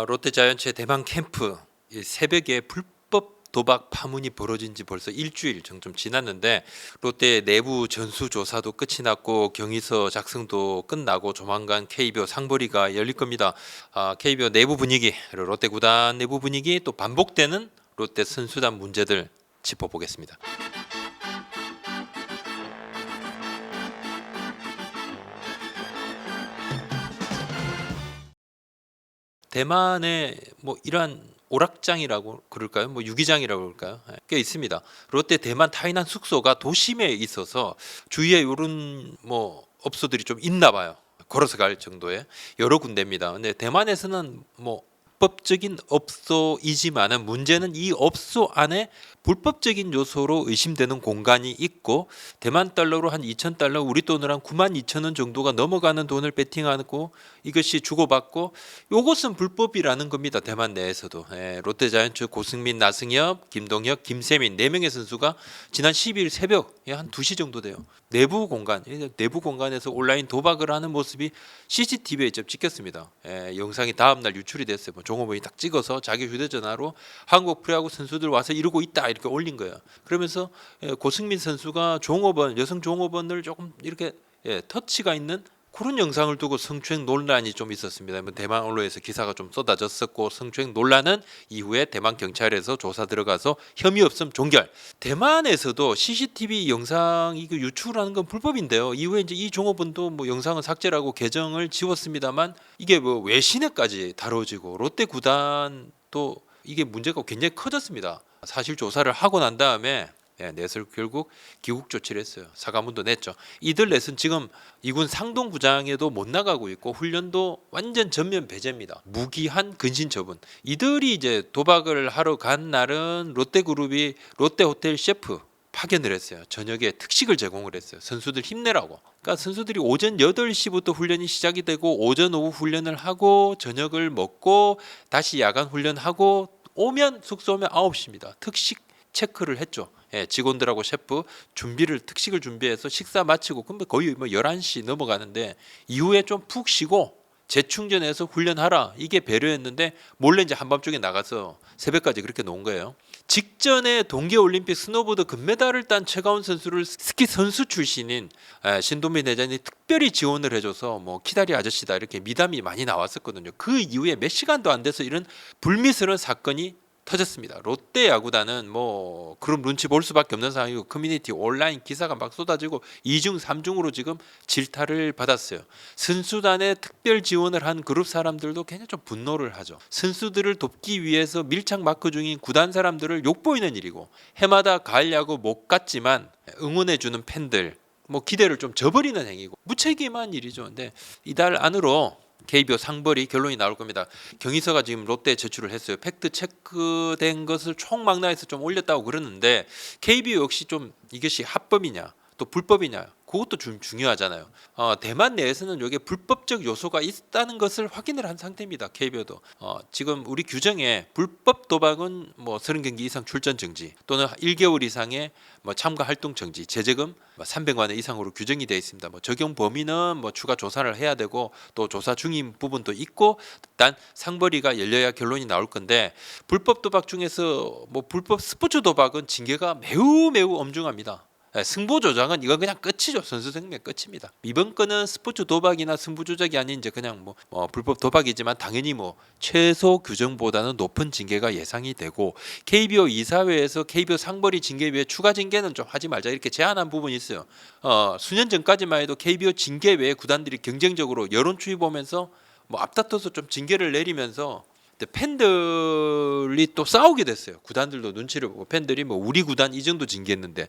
롯데자이언츠의 대만 캠프 이 새벽에 불법 도박 파문이 벌어진 지 벌써 일주일 정도 지났는데 롯데 내부 전수조사도 끝이 났고 경위서 작성도 끝나고 조만간 KBO 상벌위가 열릴 겁니다. KBO 내부 분위기, 그리고 롯데 구단 내부 분위기, 또 반복되는 롯데 선수단 문제들 짚어보겠습니다. 대만에 뭐 이러한 오락장이라고 그럴까요? 뭐 유기장이라고 그럴까요? 꽤 있습니다. 롯데 대만 타이난 숙소가 도심에 있어서 주위에 이런 뭐 업소들이 좀 있나 봐요. 걸어서 갈 정도의 여러 군데입니다. 근데 대만에서는 뭐 법적인 업소이지만은 문제는 이 업소 안에 불법적인 요소로 의심되는 공간이 있고 대만 달러로 한 2,000달러, 우리 돈으로 한 92,000원 정도가 넘어가는 돈을 베팅하고 이것이 주고받고 요것은 불법이라는 겁니다. 대만 내에서도. 롯데자이언츠 고승민, 나승엽, 김동혁, 김세민 4명의 선수가 지난 12일 새벽 한 2시 정도 돼요. 내부 공간에서 온라인 도박을 하는 모습이 CCTV에 직접 찍혔습니다. 영상이 다음날 유출이 됐어요. 종업원이 딱 찍어서 자기 휴대전화로 한국 프로야구 선수들 와서 이러고 있다 이렇게 올린 거예요. 그러면서 고승민 선수가 여성 종업원을 조금 이렇게 터치가 있는 그런 영상을 두고 성추행 논란이 좀 있었습니다. 대만 언론에서 기사가 좀 쏟아졌었고 성추행 논란은 이후에 대만 경찰에서 조사 들어가서 혐의 없음 종결. 대만에서도 CCTV 영상 이거 유출하는 건 불법인데요. 이후에 이제 이 종업원도 뭐 영상을 삭제하고 계정을 지웠습니다만 이게 뭐 외신에까지 다뤄지고 롯데 구단도 이게 문제가 굉장히 커졌습니다. 사실 조사를 하고 난 다음에 넷을 결국 기국 조치를 했어요. 사과문도 냈죠. 이들 넷은 지금 이군 상동구장에도 못 나가고 있고 훈련도 완전 전면 배제입니다. 무기한 근신 처분. 이들이 이제 도박을 하러 간 날은 롯데그룹이 롯데호텔 셰프 파견을 했어요. 저녁에 특식을 제공을 했어요. 선수들 힘내라고. 그러니까 선수들이 오전 8시부터 훈련이 시작이 되고 오전 오후 훈련을 하고 저녁을 먹고 다시 야간 훈련하고 오면 숙소 오면 9시입니다. 특식 체크를 했죠. 직원들하고 셰프 특식을 준비해서 식사 마치고 근데 거의 뭐 11시 넘어가는데 이후에 좀 푹 쉬고 재충전해서 훈련하라 이게 배려였는데 몰래 이제 한밤중에 나가서 새벽까지 그렇게 놓은 거예요. 직전에 동계올림픽 스노보드 금메달을 딴 최가운 선수를 스키 선수 출신인 신동빈 회장이 특별히 지원을 해줘서 뭐 키다리 아저씨다 이렇게 미담이 많이 나왔었거든요. 그 이후에 몇 시간도 안 돼서 이런 불미스러운 사건이 터졌습니다. 롯데 야구단은 뭐 그런 눈치 볼 수밖에 없는 상황이고 커뮤니티 온라인 기사가 막 쏟아지고 2중 3중으로 지금 질타를 받았어요. 선수단에 특별 지원을 한 그룹 사람들도 굉장히 좀 분노를 하죠. 선수들을 돕기 위해서 밀착 마크 중인 구단 사람들을 욕보이는 일이고 해마다 가을 야구 못 갔지만 응원해주는 팬들 뭐 기대를 좀 저버리는 행위고 무책임한 일이죠. 근데 이달 안으로 KBO 상벌이 결론이 나올 겁니다. 경위서가 지금 롯데에 제출을 했어요. 팩트 체크된 것을 총망라해서 좀 올렸다고 그러는데 KBO 역시 좀 이것이 합법이냐 또 불법이냐 그것도 좀 중요하잖아요. 대만 내에서는 이게 불법적 요소가 있다는 것을 확인을 한 상태입니다. KBO도 지금 우리 규정에 불법 도박은 뭐 30경기 이상 출전 정지 또는 1개월 이상의 뭐 참가 활동 정지, 제재금 300만 원 이상으로 규정이 되어 있습니다. 뭐 적용 범위는 뭐 추가 조사를 해야 되고 또 조사 중인 부분도 있고 일단 상벌위가 열려야 결론이 나올 건데 불법 도박 중에서 뭐 불법 스포츠 도박은 징계가 매우 엄중합니다. 승부 조작은 이건 그냥 끝이죠. 선수 생명 끝입니다. 이번 건은 스포츠 도박이나 승부 조작이 아닌 이제 그냥 뭐 불법 도박이지만 당연히 뭐 최소 규정보다는 높은 징계가 예상이 되고 KBO 이사회에서 KBO 상벌위 징계 외에 추가 징계는 좀 하지 말자 이렇게 제안한 부분이 있어요. 수년 전까지만 해도 KBO 징계 외에 구단들이 경쟁적으로 여론 추이 보면서 뭐 앞다퉈서 좀 징계를 내리면서 팬들이 또 싸우게 됐어요. 구단들도 눈치를 보고 팬들이 뭐 우리 구단 이 정도 징계했는데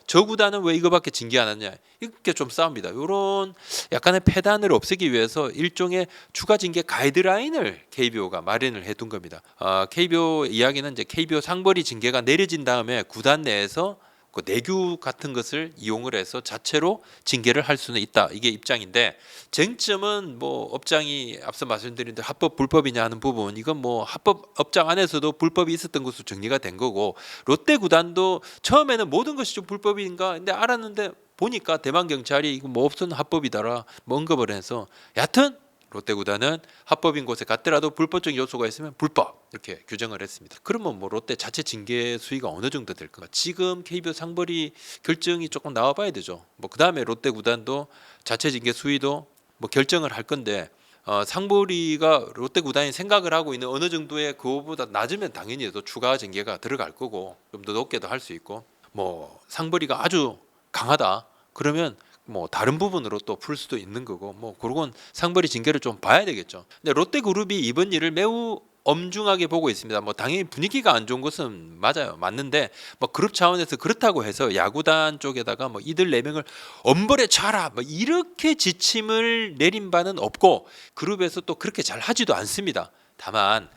저 구단은 왜 이거밖에 징계 안 하냐 이렇게 좀 싸웁니다. 이런 약간의 패단을 없애기 위해서 일종의 추가 징계 가이드라인을 KBO가 마련을 해둔 겁니다. KBO 이야기는 이제 KBO 상벌위 징계가 내려진 다음에 구단 내에서 그 내규 같은 것을 이용을 해서 자체로 징계를 할 수는 있다. 이게 입장인데 쟁점은 뭐 업장이 앞서 말씀드린 대로 합법 불법이냐 하는 부분 이건 뭐 합법 업장 안에서도 불법이 있었던 것으로 정리가 된 거고 롯데 구단도 처음에는 모든 것이 좀 불법인가 근데 알았는데 보니까 대만 경찰이 이거 뭐 없어는 합법이다라 뭐 언급을 해서 여하튼 롯데 구단은 합법인 곳에 갔더라도 불법적 요소가 있으면 불법 이렇게 규정을 했습니다. 그러면 뭐 롯데 자체 징계 수위가 어느 정도 될까? 지금 KBO 상벌위 결정이 조금 나와봐야 되죠. 뭐 그 다음에 롯데 구단도 자체 징계 수위도 뭐 결정을 할 건데 상벌위가 롯데 구단이 생각을 하고 있는 어느 정도의 그거보다 낮으면 당연히 또 추가 징계가 들어갈 거고 좀 더 높게도 할 수 있고 뭐 상벌위가 아주 강하다 그러면 뭐 다른 부분으로 또 풀 수도 있는 거고 뭐 그런 상벌위 징계를 좀 봐야 되겠죠. 근데 롯데그룹이 이번 일을 매우 엄중하게 보고 있습니다. 뭐 당연히 분위기가 안 좋은 것은 맞아요. 맞는데 뭐 그룹 차원에서 그렇다고 해서 야구단 쪽에다가 뭐 이들 4명을 엄벌에 쳐라 뭐 이렇게 지침을 내린 바는 없고 그룹에서 또 그렇게 잘 하지도 않습니다. 다만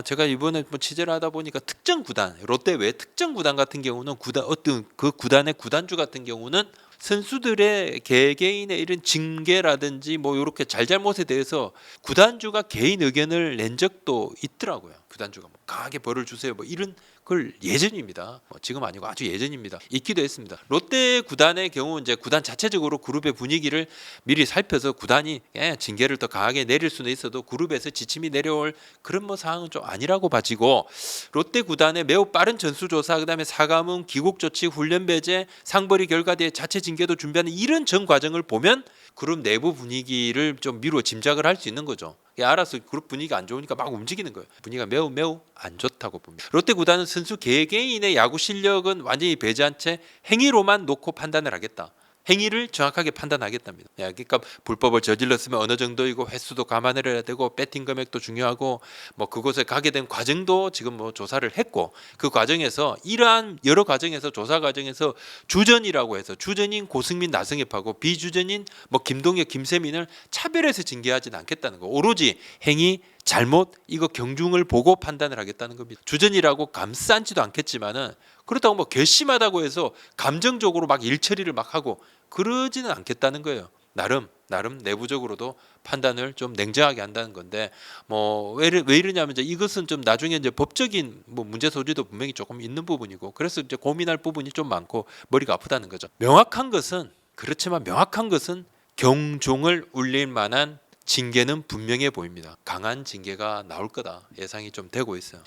제가 이번에 뭐 취재를 하다 보니까 특정 구단 롯데 외 특정 구단 같은 경우는 어떤 그 구단의 구단주 같은 경우는 선수들의 개개인의 이런 징계라든지 뭐 이렇게 잘잘못에 대해서 구단주가 개인 의견을 낸 적도 있더라고요. 구단주가 뭐 강하게 벌을 주세요. 뭐 이런 걸 예전입니다. 지금 아니고 아주 예전입니다. 있기도 했습니다. 롯데 구단의 경우 이제 구단 자체적으로 그룹의 분위기를 미리 살펴서 구단이 징계를 더 강하게 내릴 수는 있어도 그룹에서 지침이 내려올 그런 뭐 상황은 좀 아니라고 봐지고 롯데 구단의 매우 빠른 전수조사 그다음에 사과문, 기국조치, 훈련 배제, 상벌위 결과 뒤에 자체 징계도 준비하는 이런 전 과정을 보면 그룹 내부 분위기를 좀 미루어 짐작을 할 수 있는 거죠. 알아서 그룹 분위기가 안 좋으니까 막 움직이는 거예요. 분위기가 매우 안 좋다고 봅니다. 롯데 구단은 선수 개개인의 야구 실력은 완전히 배제한 채 행위로만 놓고 판단을 하겠다. 행위를 정확하게 판단하겠답니다. 그러니까 불법을 저질렀으면 어느 정도이고 횟수도 감안을 해야 되고 배팅 금액도 중요하고 뭐 그곳에 가게 된 과정도 지금 뭐 조사를 했고 그 과정에서 이러한 여러 과정에서 조사 과정에서 주전이라고 해서 주전인 고승민 나성엽하고 비주전인 뭐 김동혁 김세민을 차별해서 징계하지는 않겠다는 거. 오로지 행위 잘못 이거 경중을 보고 판단을 하겠다는 겁니다. 주전이라고 감싸지도 않겠지만은 그렇다고 뭐 괘씸하다고 해서 감정적으로 막 일처리를 막 하고 그러지는 않겠다는 거예요. 나름 내부적으로도 판단을 좀 냉정하게 한다는 건데 뭐 왜 이러냐면 이제 이것은 좀 나중에 이제 법적인 뭐 문제 소지도 분명히 조금 있는 부분이고 그래서 이제 고민할 부분이 좀 많고 머리가 아프다는 거죠. 그렇지만 명확한 것은 경종을 울릴 만한 징계는 분명해 보입니다. 강한 징계가 나올 거다 예상이 좀 되고 있어요.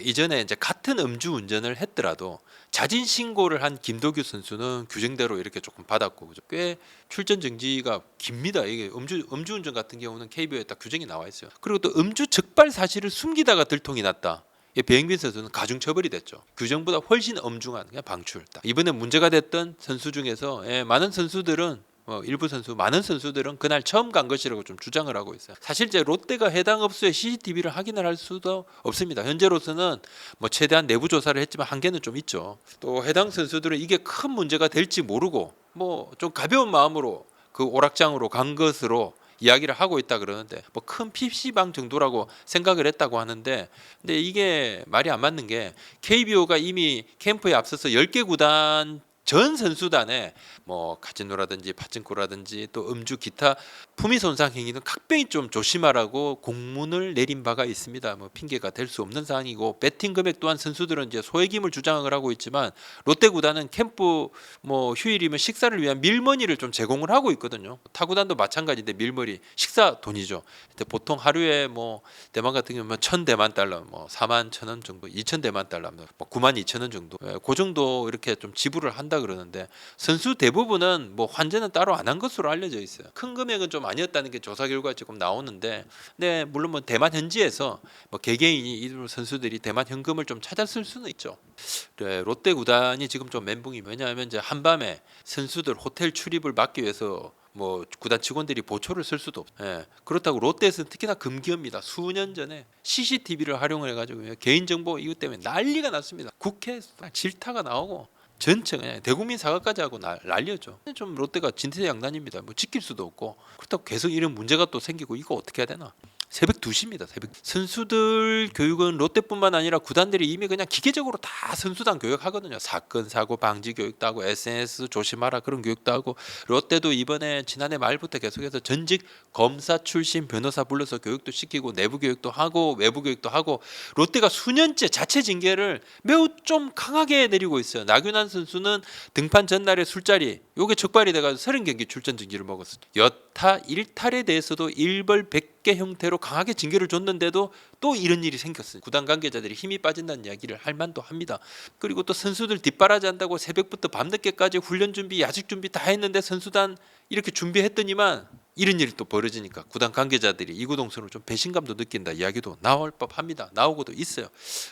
이전에 같은 음주 운전을 했더라도 자진 신고를 한 김도규 선수는 규정대로 이렇게 조금 받았고 꽤 출전 정지가 깁니다. 이게 음주운전 같은 경우는 KBO에 딱 규정이 나와 있어요. 그리고 또 음주 적발 사실을 숨기다가 들통이 났다. 배영빈 선수는 가중 처벌이 됐죠. 규정보다 훨씬 엄중한 그냥 방출. 이번에 문제가 됐던 선수 중에서 많은 선수들은 일부 선수, 많은 선수들은 그날 처음 간 것이라고 좀 주장을 하고 있어요. 사실 이제 롯데가 해당 업소의 CCTV를 확인을 할 수도 없습니다. 현재로서는 뭐 최대한 내부 조사를 했지만 한계는 좀 있죠. 또 해당 선수들은 이게 큰 문제가 될지 모르고 뭐 좀 가벼운 마음으로 그 오락장으로 간 것으로 이야기를 하고 있다 그러는데 뭐 큰 PC방 정도라고 생각을 했다고 하는데 근데 이게 말이 안 맞는 게 KBO가 이미 캠프에 앞서서 10개 구단 전 선수단에 뭐 카지노라든지 파친코라든지 또 음주 기타 품위 손상 행위는 각별히 좀 조심하라고 공문을 내린 바가 있습니다. 뭐 핑계가 될 수 없는 사항이고 배팅 금액 또한 선수들은 이제 소액임을 주장을 하고 있지만 롯데 구단은 캠프 뭐 휴일이면 식사를 위한 밀머니를 좀 제공을 하고 있거든요. 타구단도 마찬가지인데 밀머니 식사 돈이죠. 근데 보통 하루에 뭐 대만 같은 경우는 1,000대만 달러, 뭐 41,000원 정도, 2,000대만 달러, 뭐 92,000원 정도, 그 정도 이렇게 좀 지불을 한다 그러는데 선수 대부분은 뭐 환전은 따로 안 한 것으로 알려져 있어요. 큰 금액은 좀 아니었다는 게 조사 결과 지금 나오는데, 네 물론 뭐 대만 현지에서 뭐 개개인이 이 선수들이 대만 현금을 좀 찾았을 수는 있죠. 네, 롯데 구단이 지금 좀 멘붕이 왜냐하면 이제 한밤에 선수들 호텔 출입을 막기 위해서 뭐 구단 직원들이 보초를 쓸 수도 없고 그렇다고 롯데에서는 특히나 금기업입니다. 수년 전에 CCTV를 활용을 해가지고 개인정보 이것 때문에 난리가 났습니다. 국회 질타가 나오고 전체 그냥 대국민 사과까지 하고 난리였죠. 좀 롯데가 진퇴양난입니다. 뭐 지킬 수도 없고 그렇다고 계속 이런 문제가 또 생기고 이거 어떻게 해야 되나? 새벽 2시입니다. 새벽. 선수들 교육은 롯데뿐만 아니라 구단들이 이미 그냥 기계적으로 다 선수단 교육하거든요. 사건 사고 방지 교육도 하고 SNS 조심하라 그런 교육도 하고, 롯데도 이번에 지난해 말부터 계속해서 전직 검사 출신 변호사 불러서 교육도 시키고 내부 교육도 하고 외부 교육도 하고, 롯데가 수년째 자체 징계를 매우 좀 강하게 내리고 있어요. 나균환 선수는 등판 전날에 술자리 요게 적발이 돼가지고 30경기 출전 징계를 먹었어요. 여타 일탈에 대해서도 일벌 100개 형태로 강하게 징계를 줬는데도 또 이런 일이 생겼어요. 구단 관계자들이 힘이 빠진다는 이야기를 할 만도 합니다. 그리고 또 선수들 뒷바라지 한다고 새벽부터 밤늦게까지 훈련 준비, 야식 준비 다 했는데 선수단 이렇게 준비했더니만 이런 일이 또 벌어지니까 구단 관계자들이 이구동성으로 좀 배신감도 느낀다 이야기도 나올 법합니다. 나오고도 있어요.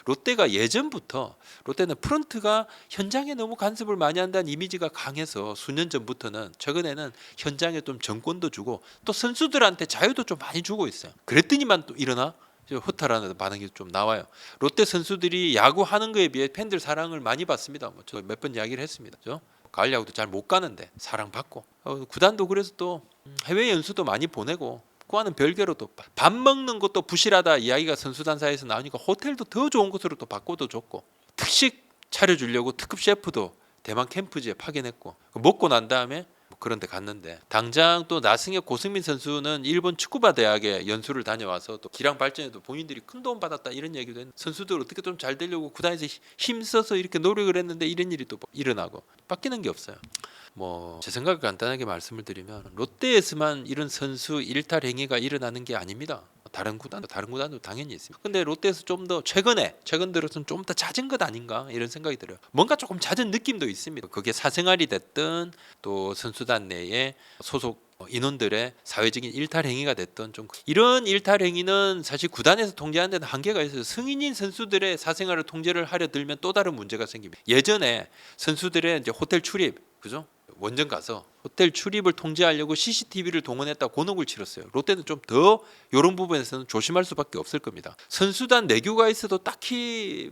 롯데가 예전부터, 롯데는 프런트가 현장에 너무 간섭을 많이 한다는 이미지가 강해서 수년 전부터는, 최근에는 현장에 좀 정권도 주고 또 선수들한테 자유도 좀 많이 주고 있어요. 그랬더니만 또 일어나 허탈하는 반응이 좀 나와요. 롯데 선수들이 야구하는 거에 비해 팬들 사랑을 많이 받습니다. 저 몇 번 이야기를 했습니다. 가을 야구도 잘 못 가는데 사랑받고, 구단도 그래서 또 해외 연수도 많이 보내고, 그와는 별개로 또 밥 먹는 것도 부실하다 이야기가 선수단 사이에서 나오니까 호텔도 더 좋은 곳으로 또 바꿔도 줬고, 특식 차려주려고 특급 셰프도 대만 캠프지에 파견했고, 먹고 난 다음에 그런 데 갔는데, 당장 또 나승엽 고승민 선수는 일본 축구바 대학에 연수를 다녀와서 또 기량 발전에도 본인들이 큰 도움 받았다 이런 얘기도 했는데, 선수들 어떻게 좀 잘 되려고 구단에서 힘써서 이렇게 노력을 했는데 이런 일이 또 일어나고 바뀌는 게 없어요. 제 생각을 간단하게 말씀을 드리면, 롯데에서만 이런 선수 일탈 행위가 일어나는 게 아닙니다. 다른 구단도 당연히 있습니다. 근데 롯데에서 좀 더 최근 들어서는 좀 더 잦은 것 아닌가 이런 생각이 들어요. 뭔가 조금 잦은 느낌도 있습니다. 그게 사생활이 됐든 또 선수단 내에 소속 인원들의 사회적인 일탈 행위가 됐던, 좀 이런 일탈 행위는 사실 구단에서 통제하는 데는 한계가 있어요. 승인인 선수들의 사생활을 통제를 하려 들면 또 다른 문제가 생깁니다. 예전에 선수들의 이제 호텔 출입, 그죠? 원정 가서 호텔 출입을 통제하려고 CCTV를 동원했다 곤혹을 치렀어요. 롯데는 좀 더 이런 부분에서는 조심할 수밖에 없을 겁니다. 선수단 내규가 있어도 딱히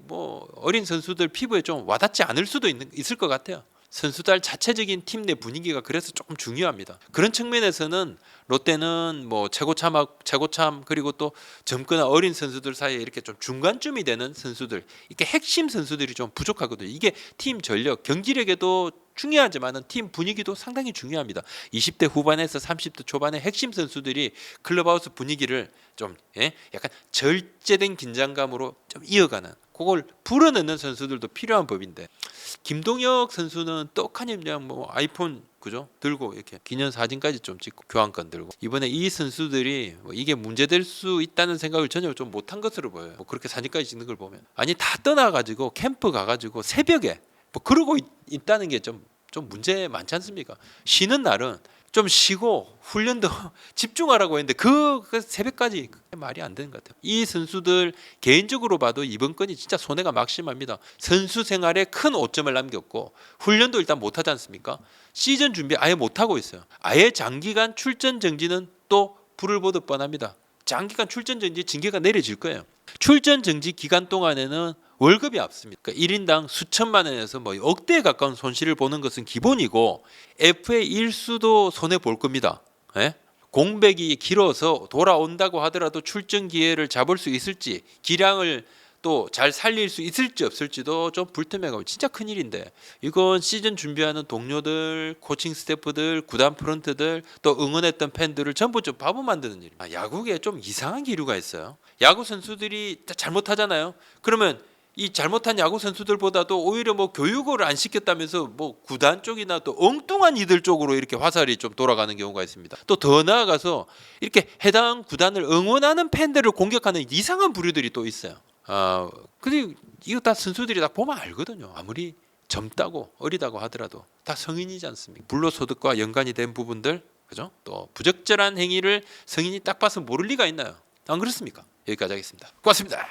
어린 선수들 피부에 좀 와닿지 않을 수도 있을 것 같아요. 선수단 자체적인 팀 내 분위기가 그래서 조금 중요합니다. 그런 측면에서는 롯데는 최고참 그리고 또 젊거나 어린 선수들 사이에 이렇게 좀 중간쯤이 되는 선수들, 이렇게 핵심 선수들이 좀 부족하거든요. 이게 팀 전력, 경기력에도 중요하지만은 팀 분위기도 상당히 중요합니다. 20대 후반에서 30대 초반의 핵심 선수들이 클럽하우스 분위기를 좀 약간 절제된 긴장감으로 좀 이어가는, 그걸 불어넣는 선수들도 필요한 법인데, 김동혁 선수는 떡하니 그냥 아이폰 그죠? 들고 이렇게 기념 사진까지 좀 찍고 교환권 들고, 이번에 이 선수들이 이게 문제될 수 있다는 생각을 전혀 좀 못한 것으로 보여요. 그렇게 사진까지 찍는 걸 보면, 아니 다 떠나가지고 캠프 가가지고 새벽에 그러고 있다는 게 좀 문제 많지 않습니까? 쉬는 날은 좀 쉬고 훈련도 집중하라고 했는데 그 새벽까지 그게 말이 안 되는 것 같아요. 이 선수들 개인적으로 봐도 이번 건이 진짜 손해가 막심합니다. 선수 생활에 큰 오점을 남겼고, 훈련도 일단 못하지 않습니까? 시즌 준비 아예 못하고 있어요. 아예 장기간 출전 정지는 또 불을 보듯 뻔합니다. 장기간 출전 정지 징계가 내려질 거예요. 출전 정지 기간 동안에는 월급이 없습니다. 그러니까 1인당 수천만 원에서 억대에 가까운 손실을 보는 것은 기본이고, FA 일수도 손해 볼 겁니다. 공백이 길어서 돌아온다고 하더라도 출전 기회를 잡을 수 있을지, 기량을 또 잘 살릴 수 있을지 없을지도 좀 불투명하고 진짜 큰일인데, 이건 시즌 준비하는 동료들, 코칭 스태프들, 구단 프런트들, 또 응원했던 팬들을 전부 좀 바보 만드는 일입니다. 야구에 좀 이상한 기류가 있어요. 야구 선수들이 잘못하잖아요. 그러면 이 잘못한 야구 선수들보다도 오히려 교육을 안 시켰다면서 구단 쪽이나 또 엉뚱한 이들 쪽으로 이렇게 화살이 좀 돌아가는 경우가 있습니다. 또 더 나아가서 이렇게 해당 구단을 응원하는 팬들을 공격하는 이상한 부류들이 또 있어요. 근데 이거 다 선수들이 다 보면 알거든요. 아무리 젊다고 어리다고 하더라도 다 성인이지 않습니까? 불로소득과 연관이 된 부분들, 그죠? 또 부적절한 행위를 성인이 딱 봐서 모를 리가 있나요? 안 그렇습니까? 여기까지 하겠습니다. 고맙습니다.